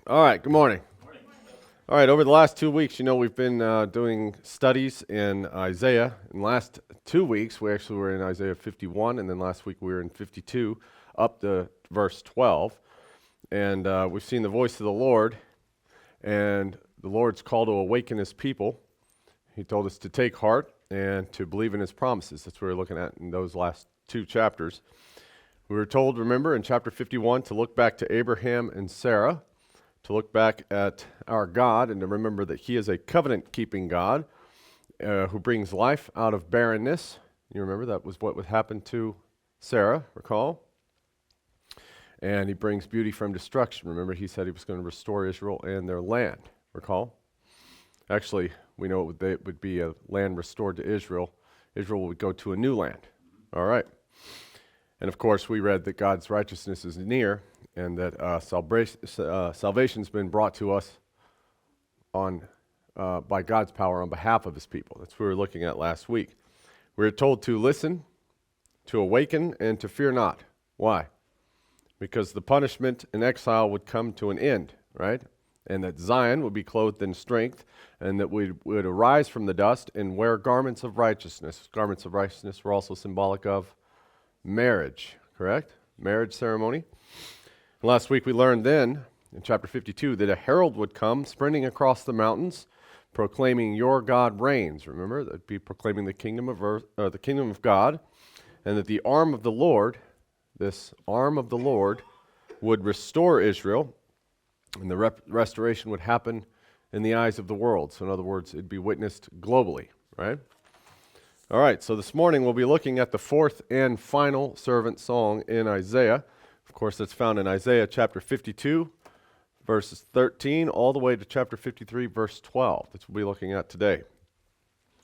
All right, good morning. All right, over the last 2 weeks, we've been doing studies in Isaiah. In the last 2 weeks, we actually were in Isaiah 51, and then last week we were in 52, up to verse 12. And we've seen the voice of the Lord, and the Lord's call to awaken his people. He told us to take heart and to believe in his promises. That's what we're looking at in those last two chapters. We were told, remember, in chapter 51, to look back to Abraham and Sarah, to look back at our God and to remember that he is a covenant-keeping God who brings life out of barrenness. You remember that was what would happen to Sarah, recall? And he brings beauty from destruction. Remember, he said he was going to restore Israel and their land, recall? Actually, we know it would be a land restored to Israel. Israel would go to a new land. All right. And of course, we read that God's righteousness is near, and that salvation's been brought to us by God's power on behalf of his people. That's what we were looking at last week. We were told to listen, to awaken, and to fear not. Why? Because the punishment in exile would come to an end, right? And that Zion would be clothed in strength, and that we would arise from the dust and wear garments of righteousness. Garments of righteousness were also symbolic of marriage, correct? Marriage ceremony. And last week we learned then, in chapter 52, that a herald would come sprinting across the mountains, proclaiming, "Your God reigns." Remember, that'd be proclaiming the kingdom of earth, the kingdom of God, and that the arm of the Lord, this arm of the Lord, would restore Israel, and the restoration would happen in the eyes of the world. So in other words, it'd be witnessed globally, right? All right, so this morning we'll be looking at the fourth and final servant song in Isaiah. Of course, that's found in Isaiah chapter 52, verses 13, all the way to chapter 53, verse 12. That's what we'll be looking at today.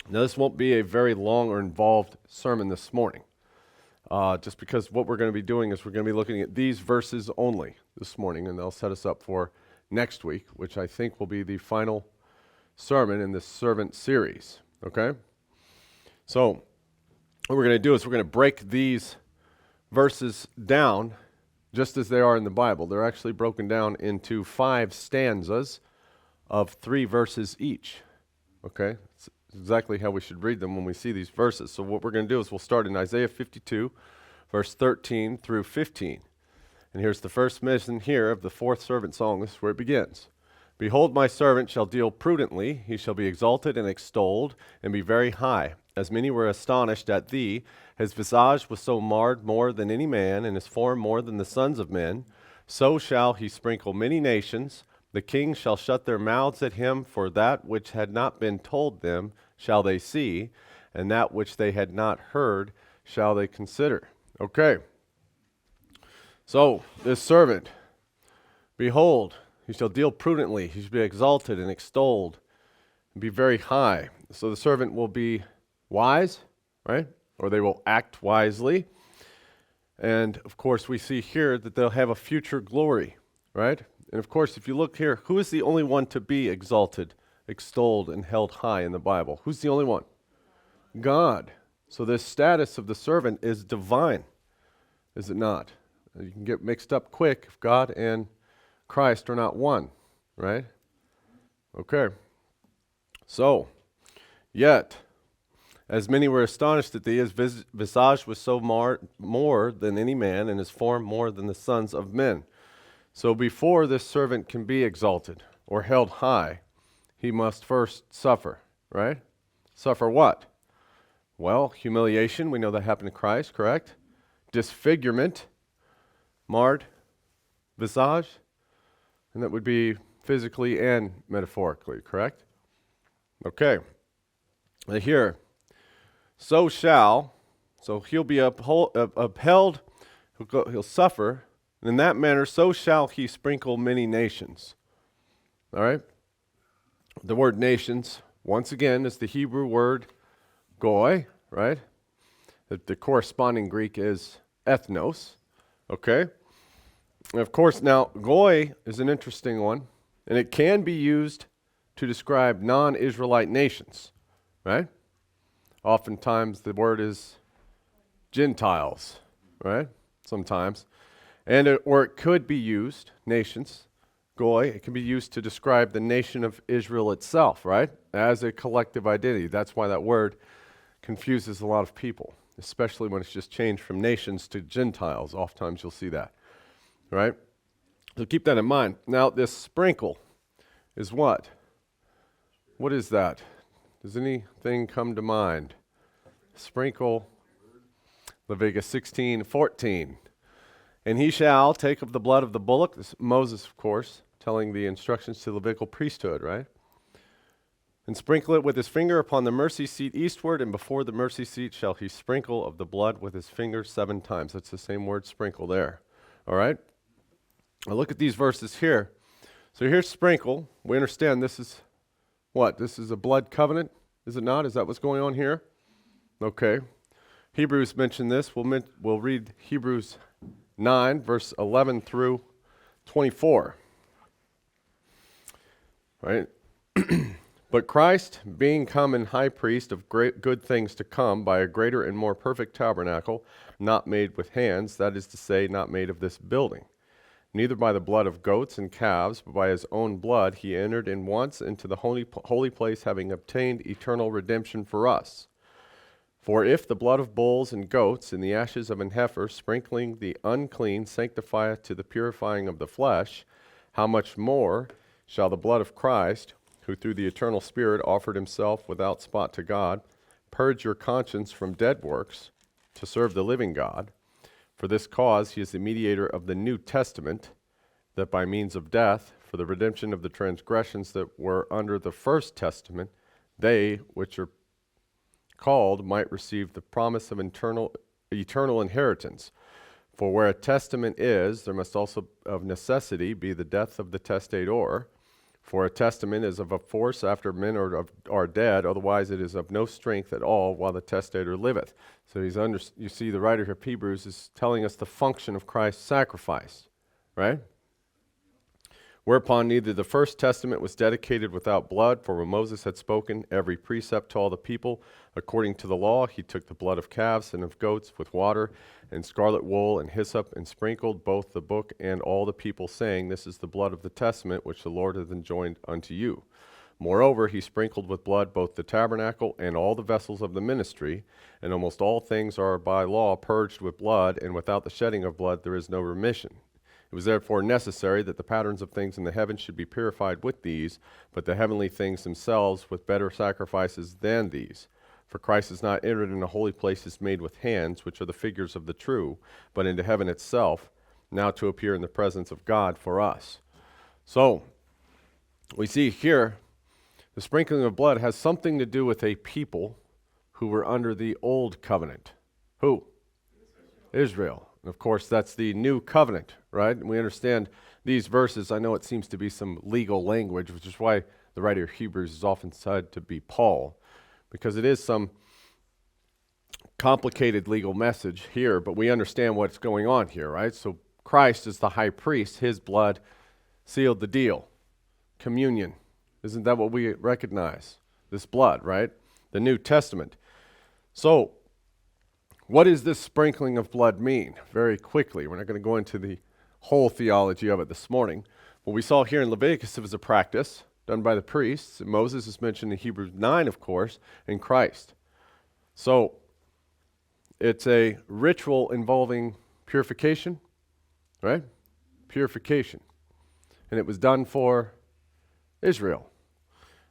Now, this won't be a very long or involved sermon this morning, just because what we're going to be doing is we're going to be looking at these verses only this morning, and they'll set us up for next week, which I think will be the final sermon in this servant series, okay? So what we're going to do is we're going to break these verses down just as they are in the Bible. They're actually broken down into 5 stanzas of 3 verses each. Okay? It's exactly how we should read them when we see these verses. So what we're going to do is we'll start in Isaiah 52, verse 13 through 15. And here's the first mention here of the fourth servant song. This is where it begins. "Behold, my servant shall deal prudently. He shall be exalted and extolled, and be very high. As many were astonished at thee. His visage was so marred more than any man, and his form more than the sons of men. So shall he sprinkle many nations. The kings shall shut their mouths at him, for that which had not been told them shall they see, and that which they had not heard shall they consider." Okay. So, this servant, behold, he shall deal prudently. He shall be exalted and extolled and be very high. So the servant will be wise, right? Or they will act wisely. And of course, we see here that they'll have a future glory, right? And of course, if you look here, who is the only one to be exalted, extolled, and held high in the Bible? Who's the only one? God. So this status of the servant is divine, is it not? You can get mixed up quick if God and Christ are not one, right? Okay. So, yet, as many were astonished at thee, his visage was so marred more than any man, and his form more than the sons of men. So before this servant can be exalted or held high, he must first suffer, right? Suffer what? Well, humiliation, we know that happened to Christ, correct? Disfigurement, marred visage, and that would be physically and metaphorically, correct? Okay. Now here, so he'll be upheld, he'll suffer, and in that manner, so shall he sprinkle many nations. All right? The word nations, once again, is the Hebrew word goy, right? The corresponding Greek is ethnos, okay? And of course, now, goy is an interesting one, and it can be used to describe non-Israelite nations, right? Oftentimes, the word is Gentiles, right? Sometimes. Or it could be used, nations, Goy, it can be used to describe the nation of Israel itself, right? As a collective identity. That's why that word confuses a lot of people, especially when it's just changed from nations to Gentiles. Oftentimes you'll see that, right? So keep that in mind. Now, this sprinkle is what? What is that? Does anything come to mind? Sprinkle, Leviticus 16:14. And he shall take of the blood of the bullock, this Moses, of course, telling the instructions to the Levitical priesthood, right? And sprinkle it with his finger upon the mercy seat eastward, and before the mercy seat shall he sprinkle of the blood with his finger 7 times. That's the same word, sprinkle, there. All right? Now look at these verses here. So here's sprinkle. We understand this is what? This is a blood covenant, is it not? Is that what's going on here? Okay. Hebrews mentioned this. We'll read Hebrews 9, verse 11 through 24. Right? But Christ, being come and high priest of great good things to come by a greater and more perfect tabernacle, not made with hands, that is to say, not made of this building, neither by the blood of goats and calves, but by his own blood he entered in once into the holy place, having obtained eternal redemption for us. For if the blood of bulls and goats and the ashes of an heifer, sprinkling the unclean, sanctifieth to the purifying of the flesh, how much more shall the blood of Christ, who through the eternal Spirit offered himself without spot to God, purge your conscience from dead works to serve the living God? For this cause he is the mediator of the New Testament, that by means of death, for the redemption of the transgressions that were under the first testament, they which are called might receive the promise of eternal inheritance. For where a testament is, there must also of necessity be the death of the testator. For a testament is of a force after men are dead, otherwise it is of no strength at all while the testator liveth. So you see the writer here of Hebrews is telling us the function of Christ's sacrifice, right? Whereupon neither the first testament was dedicated without blood, for when Moses had spoken every precept to all the people, according to the law, he took the blood of calves and of goats with water and scarlet wool and hyssop, and sprinkled both the book and all the people, saying, This is the blood of the testament which the Lord hath enjoined unto you. Moreover, he sprinkled with blood both the tabernacle and all the vessels of the ministry, and almost all things are by law purged with blood, and without the shedding of blood there is no remission. It was therefore necessary that the patterns of things in the heavens should be purified with these, but the heavenly things themselves with better sacrifices than these. For Christ is not entered into holy places made with hands, which are the figures of the true, but into heaven itself, now to appear in the presence of God for us. So, we see here, the sprinkling of blood has something to do with a people who were under the old covenant. Who? Israel. And of course, that's the new covenant, right? And we understand these verses. I know it seems to be some legal language, which is why the writer of Hebrews is often said to be Paul, because it is some complicated legal message here, but we understand what's going on here, right? So Christ is the high priest. His blood sealed the deal. Communion. Isn't that what we recognize? This blood, right? The New Testament. So, what does this sprinkling of blood mean? Very quickly. We're not going to go into the whole theology of it this morning. What we saw here in Leviticus, it was a practice done by the priests. Moses is mentioned in Hebrews 9, of course, and Christ. So, it's a ritual involving purification, right? Purification. And it was done for Israel.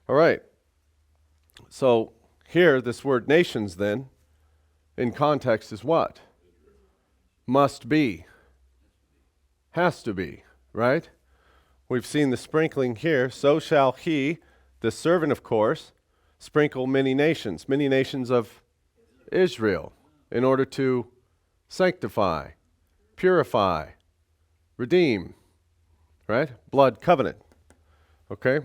All right. So, here, this word nations then, in context is what? Must be. Has to be, right? We've seen the sprinkling here. So shall he, the servant of course, sprinkle many nations of Israel, in order to sanctify, purify, redeem, right? Blood covenant, okay?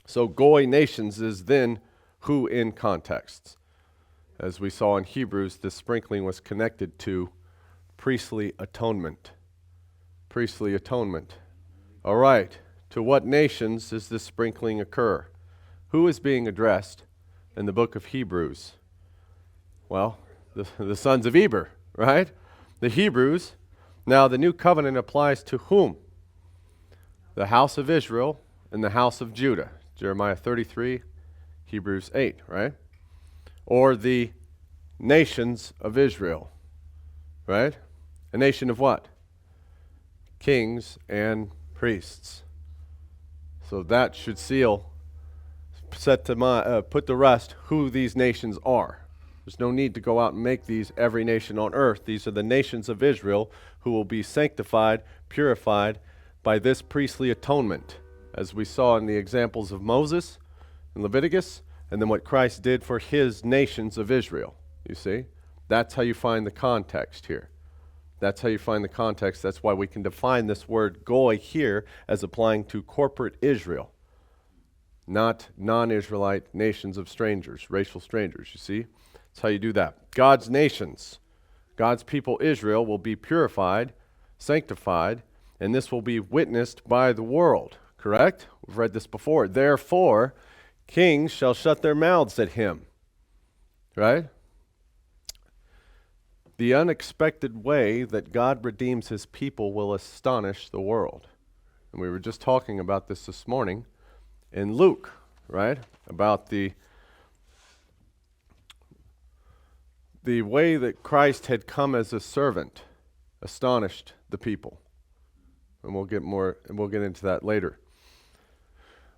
So goy nations is then who in contexts. As we saw in Hebrews, this sprinkling was connected to priestly atonement. Priestly atonement. All right, to what nations does this sprinkling occur? Who is being addressed in the book of Hebrews? Well, the sons of Eber, right? The Hebrews. Now, the new covenant applies to whom? The house of Israel and the house of Judah. Jeremiah 33, Hebrews 8, right? Or the nations of Israel, right? A nation of what? Kings and priests. So that should put to rest who these nations are. There's no need to go out and make these every nation on earth. These are the nations of Israel who will be sanctified, purified by this priestly atonement, as we saw in the examples of Moses and Leviticus, and then what Christ did for his nations of Israel. You see? That's how you find the context here. That's how you find the context. That's why we can define this word goy here as applying to corporate Israel, not non-Israelite nations of strangers, racial strangers, you see? That's how you do that. God's nations, God's people Israel will be purified, sanctified, and this will be witnessed by the world, correct? We've read this before. Therefore, kings shall shut their mouths at him, right? The unexpected way that God redeems his people will astonish the world. And we were just talking about this morning in Luke, right? About the way that Christ had come as a servant astonished the people. And we'll get into that later.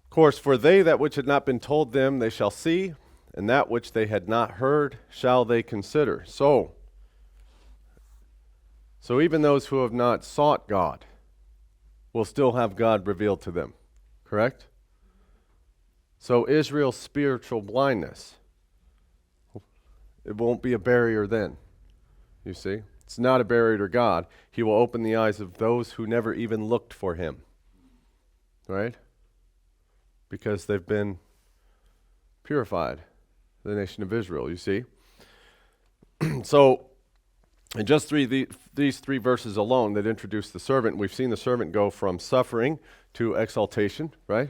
Of course, for they that which had not been told them they shall see, and that which they had not heard shall they consider. So even those who have not sought God will still have God revealed to them. Correct? So Israel's spiritual blindness, it won't be a barrier then. You see? It's not a barrier to God. He will open the eyes of those who never even looked for him. Right? Because they've been purified, the nation of Israel, you see? So, in just these three verses alone that introduce the servant, we've seen the servant go from suffering to exaltation, right?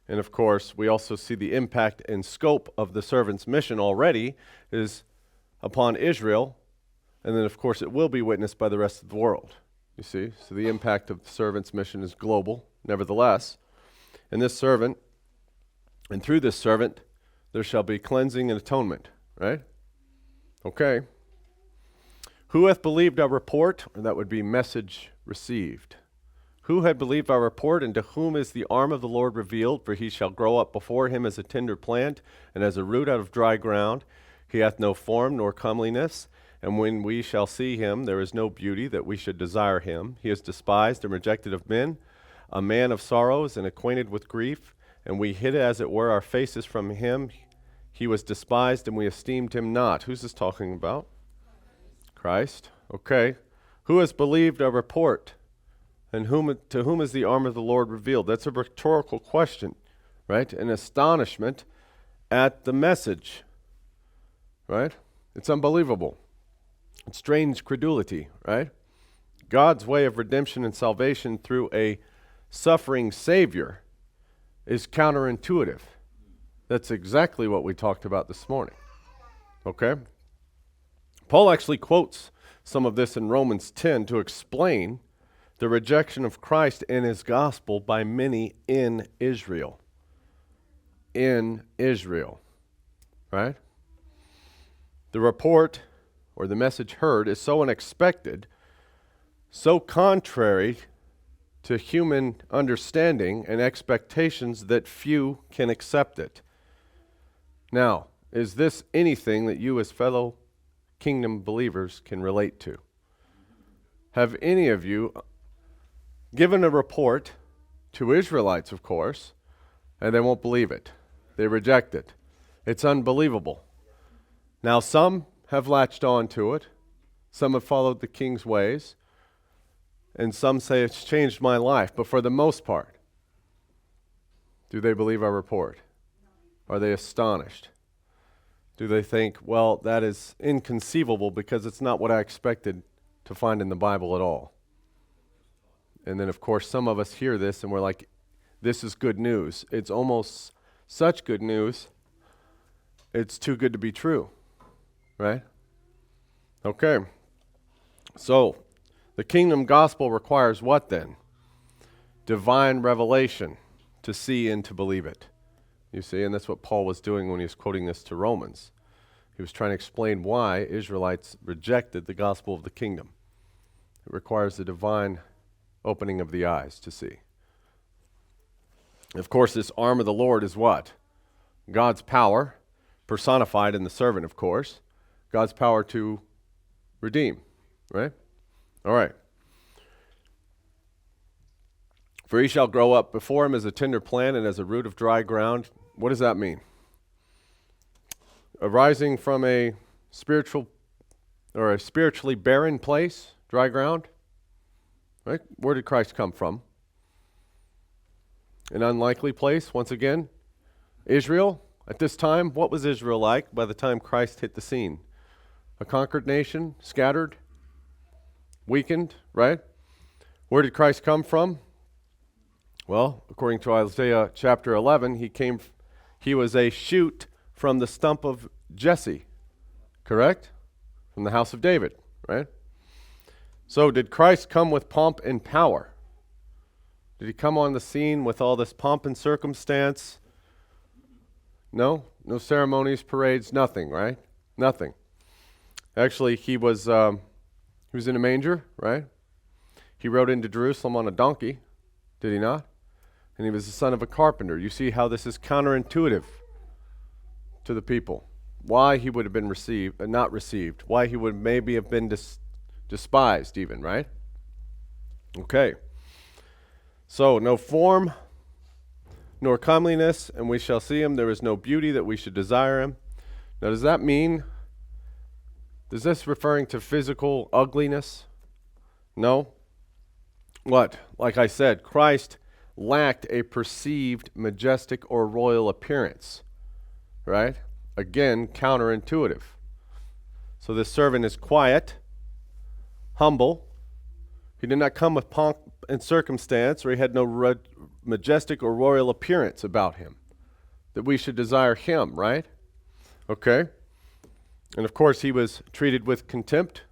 And of course, we also see the impact and scope of the servant's mission already is upon Israel, and then of course it will be witnessed by the rest of the world, you see? So the impact of the servant's mission is global, nevertheless. And this servant, and through this servant, there shall be cleansing and atonement, right? Okay. Who hath believed our report? Or that would be message received. Who had believed our report, and to whom is the arm of the Lord revealed? For he shall grow up before him as a tender plant, and as a root out of dry ground. He hath no form nor comeliness, and when we shall see him, there is no beauty that we should desire him. He is despised and rejected of men, a man of sorrows and acquainted with grief, and we hid as it were our faces from him. He was despised, and we esteemed him not. Who's this talking about? Christ. Okay. Who has believed our report? And to whom is the arm of the Lord revealed? That's a rhetorical question, right? An astonishment at the message, right? It's unbelievable. It's strange credulity, right? God's way of redemption and salvation through a suffering Savior is counterintuitive. That's exactly what we talked about this morning, okay? Paul actually quotes some of this in Romans 10 to explain the rejection of Christ and his gospel by many in Israel. In Israel, right? The report or the message heard is so unexpected, so contrary to human understanding and expectations that few can accept it. Now, is this anything that you as fellow kingdom believers can relate to? Have any of you given a report to Israelites, of course, and they won't believe it? They reject it. It's unbelievable. Now, some have latched on to it. Some have followed the king's ways. And some say it's changed my life. But for the most part, do they believe our report? Are they astonished? Do they think, well, that is inconceivable because it's not what I expected to find in the Bible at all? And then, of course, some of us hear this and we're like, this is good news. It's almost such good news, it's too good to be true, right? Okay. So, the kingdom gospel requires what then? divine revelation to see and to believe it. You see, and that's what Paul was doing when he was quoting this to Romans. He was trying to explain why Israelites rejected the gospel of the kingdom. It requires the divine opening of the eyes to see. Of course, this arm of the Lord is what? God's power, personified in the servant, of course. God's power to redeem, right? All right. For he shall grow up before him as a tender plant and as a root of dry ground. What does that mean? Arising from a spiritual or a spiritually barren place, dry ground, right? Where did Christ come from? An unlikely place, once again. Israel, at this time, what was Israel like by the time Christ hit the scene? A conquered nation, scattered, weakened, right? Where did Christ come from? Well, according to Isaiah chapter 11, he was a shoot from the stump of Jesse, correct? From the house of David, right? So did Christ come with pomp and power? Did he come on the scene with all this pomp and circumstance? No ceremonies, parades, nothing, right? Nothing. Actually, he was in a manger, right? He rode into Jerusalem on a donkey, did he not? And he was the son of a carpenter. You see how this is counterintuitive to the people. Why he would have been not received. Why he would maybe have been despised even, right? Okay. So, no form, nor comeliness, and we shall see him. There is no beauty that we should desire him. Now, does that mean, is this referring to physical ugliness? No. What? Like I said, Christ lacked a perceived majestic or royal appearance, right? Again, counterintuitive. So this servant is quiet, humble. He did not come with pomp and circumstance, or he had no majestic or royal appearance about him, that we should desire him, right? Okay. And of course, he was treated with contempt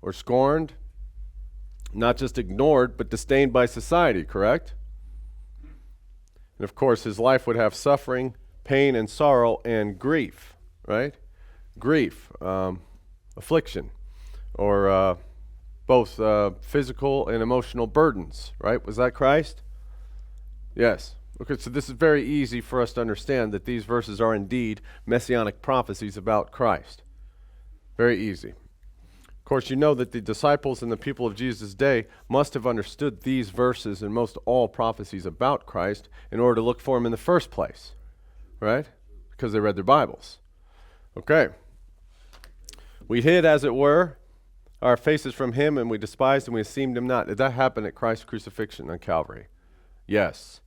or scorned, not just ignored, but disdained by society, correct? And of course, his life would have suffering, pain, and sorrow, and grief, right? Grief, affliction, or both physical and emotional burdens, right? Was that Christ? Yes. Okay, so this is very easy for us to understand that these verses are indeed messianic prophecies about Christ. Very easy. Of course, you know that the disciples and the people of Jesus' day must have understood these verses and most all prophecies about Christ in order to look for him in the first place, right? Because they read their Bibles. Okay. We hid, as it were, our faces from him, and we despised and we esteemed him not. Did that happen at Christ's crucifixion on Calvary? Yes.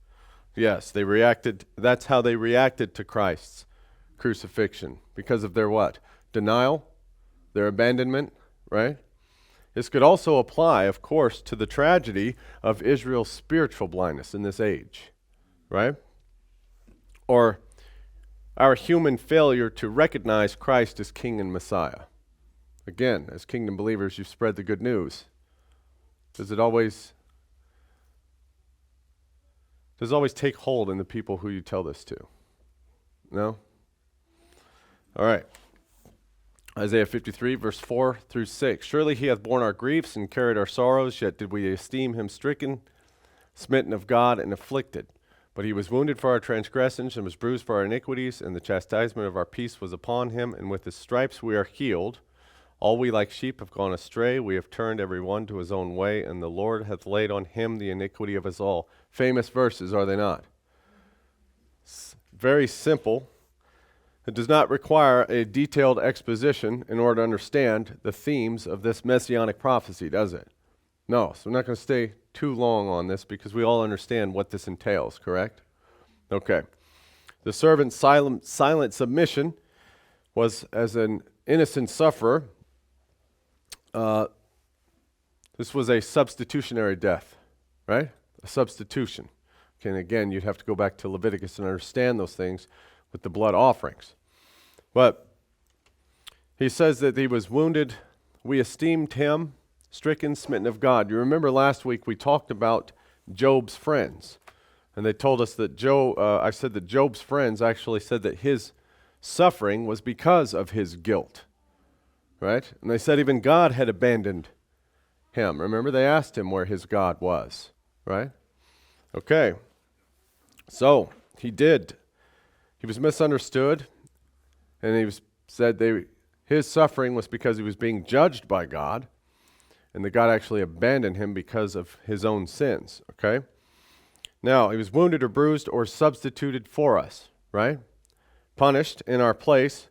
Yes, they reacted. That's how they reacted to Christ's crucifixion. Because of their what? Denial, their abandonment, right? This could also apply, of course, to the tragedy of Israel's spiritual blindness in this age, right? Or our human failure to recognize Christ as King and Messiah. Again, as kingdom believers, you spread the good news. Does it always take hold in the people who you tell this to? No? All right. Isaiah 53, verse 4 through 6. Surely he hath borne our griefs and carried our sorrows, yet did we esteem him stricken, smitten of God, and afflicted. But he was wounded for our transgressions and was bruised for our iniquities, and the chastisement of our peace was upon him, and with his stripes we are healed. All we like sheep have gone astray. We have turned every one to his own way, and the Lord hath laid on him the iniquity of us all. Famous verses, are they not? Very simple. It does not require a detailed exposition in order to understand the themes of this messianic prophecy, does it? No, so I'm not going to stay too long on this because we all understand what this entails, correct? Okay. The servant's silent submission was as an innocent sufferer. This was a substitutionary death, right? A substitution. Okay, and again, you'd have to go back to Leviticus and understand those things with the blood offerings. But he says that he was wounded. We esteemed him stricken, smitten of God. You remember last week we talked about Job's friends. And they told us that I said that Job's friends actually said that his suffering was because of his guilt, right? And they said even God had abandoned him. Remember, they asked him where his God was, right? Okay. So, he was misunderstood, and his suffering was because he was being judged by God, and that God actually abandoned him because of his own sins, okay? Now, he was wounded or bruised or substituted for us, right? Punished in our place,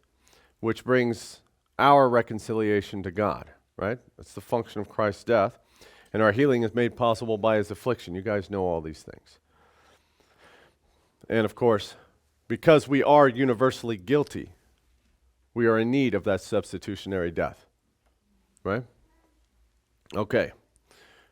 which brings our reconciliation to God, right? That's the function of Christ's death. And our healing is made possible by his affliction. You guys know all these things. And of course, because we are universally guilty, we are in need of that substitutionary death, right? Okay.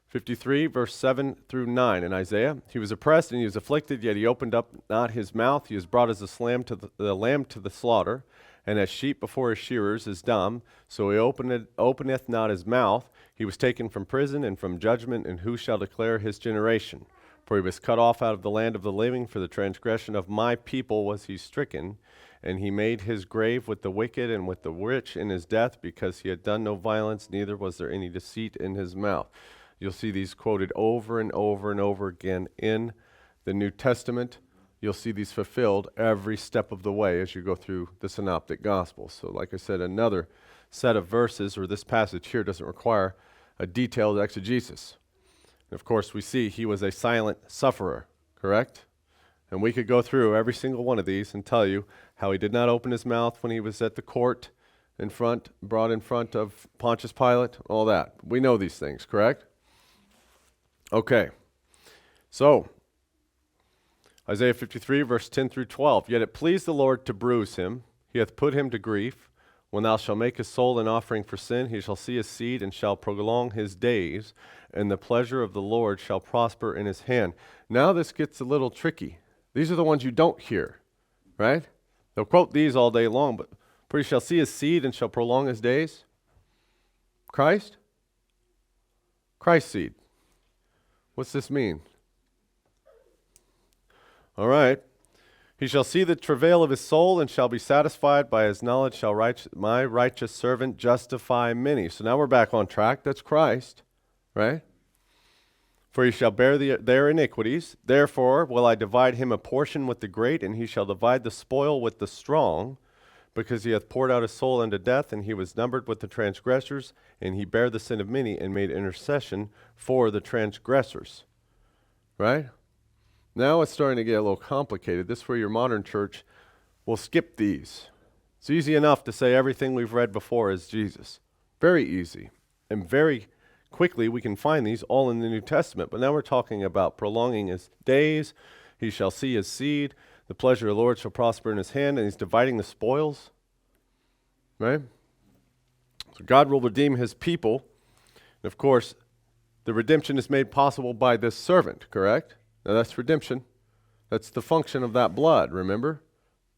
53, verse 7 through 9 in Isaiah. He was oppressed and he was afflicted, yet he opened up not his mouth. He was brought as a lamb to the slaughter, and as sheep before his shearers is dumb. So he openeth not his mouth. He was taken from prison and from judgment, and who shall declare his generation? For he was cut off out of the land of the living. For the transgression of my people was he stricken. And he made his grave with the wicked and with the rich in his death, because he had done no violence, neither was there any deceit in his mouth. You'll see these quoted over and over and over again in the New Testament. You'll see these fulfilled every step of the way as you go through the Synoptic Gospels. So like I said, another set of verses, or this passage here, doesn't require a detailed exegesis. And of course, we see he was a silent sufferer, correct? And we could go through every single one of these and tell you how he did not open his mouth when he was at the court brought in front of Pontius Pilate, all that. We know these things, correct? Okay, so Isaiah 53, verse 10 through 12. Yet it pleased the Lord to bruise him. He hath put him to grief. When thou shalt make his soul an offering for sin, he shall see his seed and shall prolong his days, and the pleasure of the Lord shall prosper in his hand. Now this gets a little tricky. These are the ones you don't hear, right? They'll quote these all day long, but for he shall see his seed and shall prolong his days. Christ? Christ's seed. What's this mean? All right. He shall see the travail of his soul and shall be satisfied. By his knowledge shall my righteous servant justify many. So now we're back on track. That's Christ, right? For he shall bear their iniquities. Therefore will I divide him a portion with the great, and he shall divide the spoil with the strong, because he hath poured out his soul unto death, and he was numbered with the transgressors, and he bare the sin of many, and made intercession for the transgressors. Right? Now it's starting to get a little complicated. This is where your modern church will skip these. It's easy enough to say everything we've read before is Jesus. Very easy. And very quickly we can find these all in the New Testament. But now we're talking about prolonging his days. He shall see his seed. The pleasure of the Lord shall prosper in his hand, and he's dividing the spoils. Right? So God will redeem his people. And of course, the redemption is made possible by this servant, correct? Now that's redemption. That's the function of that blood, remember?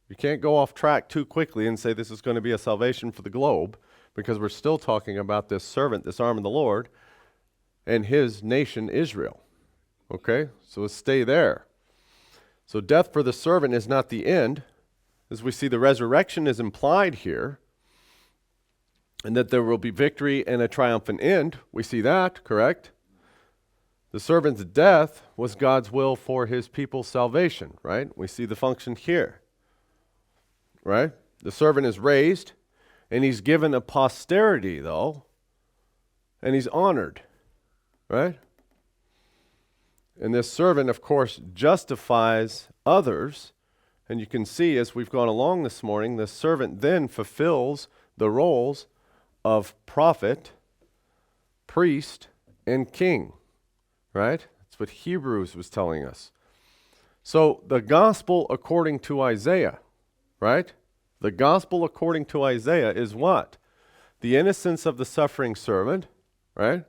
You can't go off track too quickly and say this is going to be a salvation for the globe, because we're still talking about this servant, this arm of the Lord, and his nation, Israel. Okay? So let's stay there. So death for the servant is not the end. As we see, the resurrection is implied here, and that there will be victory and a triumphant end. We see that, correct? The servant's death was God's will for his people's salvation, right? We see the function here, right? The servant is raised, and he's given a posterity, though, and he's honored, right? And this servant, of course, justifies others. And you can see as we've gone along this morning, the servant then fulfills the roles of prophet, priest, and king. Right? That's what Hebrews was telling us. So the gospel according to Isaiah, right? The gospel according to Isaiah is what? The innocence of the suffering servant, right?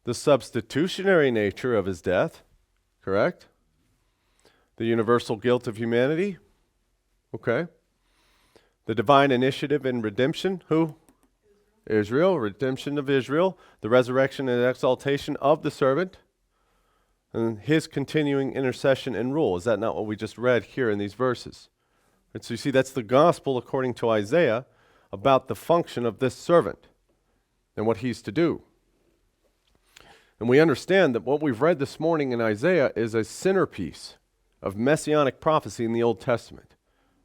The substitutionary nature of his death, correct? The universal guilt of humanity, okay? The divine initiative in redemption, who? Israel, redemption of Israel. The resurrection and exaltation of the servant, and his continuing intercession and rule. Is that not what we just read here in these verses? And so you see, that's the gospel according to Isaiah about the function of this servant and what he's to do. And we understand that what we've read this morning in Isaiah is a centerpiece of messianic prophecy in the Old Testament.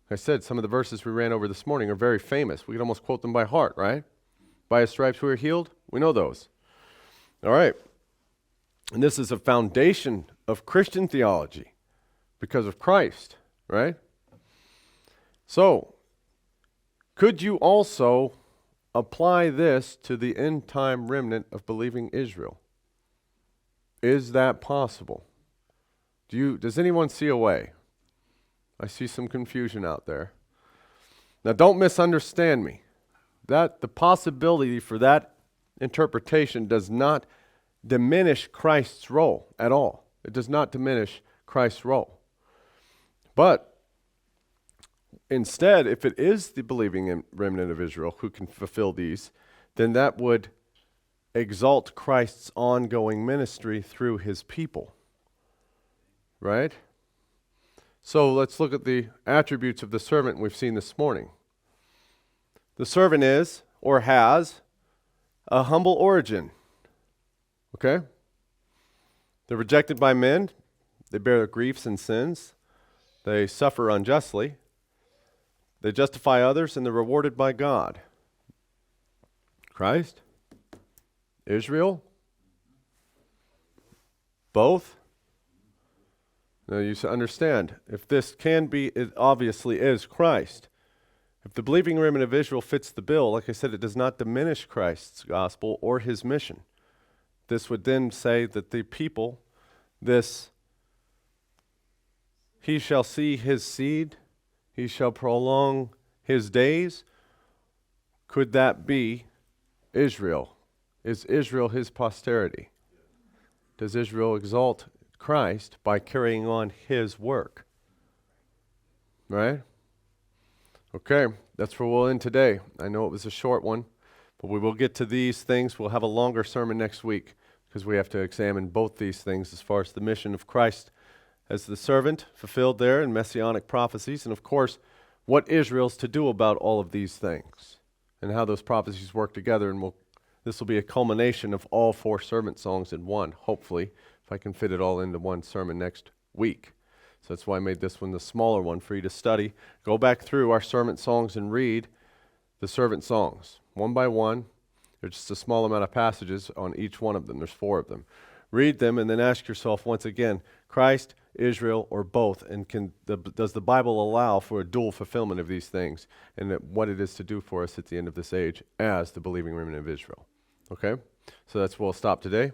Like I said, some of the verses we ran over this morning are very famous. We can almost quote them by heart, right? By his stripes we are healed. We know those. All right. And this is a foundation of Christian theology because of Christ, right? So, could you also apply this to the end time remnant of believing Israel? Is that possible? Does anyone see a way? I see some confusion out there. Now, don't misunderstand me. That the possibility for that interpretation does not diminish Christ's role at all. It does not diminish Christ's role. But instead, if it is the believing remnant of Israel who can fulfill these, then that would exalt Christ's ongoing ministry through his people. Right? So let's look at the attributes of the servant we've seen this morning. The servant is, or has, a humble origin. Okay? They're rejected by men. They bear their griefs and sins. They suffer unjustly. They justify others, and they're rewarded by God. Christ? Israel? Both? Now you understand, if this can be, it obviously is Christ. If the believing remnant of Israel fits the bill, like I said, it does not diminish Christ's gospel or his mission. This would then say that the people, he shall see his seed, he shall prolong his days. Could that be Israel? Is Israel his posterity? Does Israel exalt Christ by carrying on his work? Right? Okay, that's where we'll end today. I know it was a short one, but we will get to these things. We'll have a longer sermon next week because we have to examine both these things as far as the mission of Christ as the servant fulfilled there in messianic prophecies, and of course, what Israel's to do about all of these things and how those prophecies work together. And this will be a culmination of all 4 servant songs in one, hopefully, if I can fit it all into one sermon next week. So that's why I made this one the smaller one for you to study. Go back through our servant songs and read the servant songs one by one. There's just a small amount of passages on each one of them. There's 4 of them. Read them and then ask yourself once again, Christ, Israel, or both? And does the Bible allow for a dual fulfillment of these things and what it is to do for us at the end of this age as the believing remnant of Israel? Okay? So that's where we'll stop today.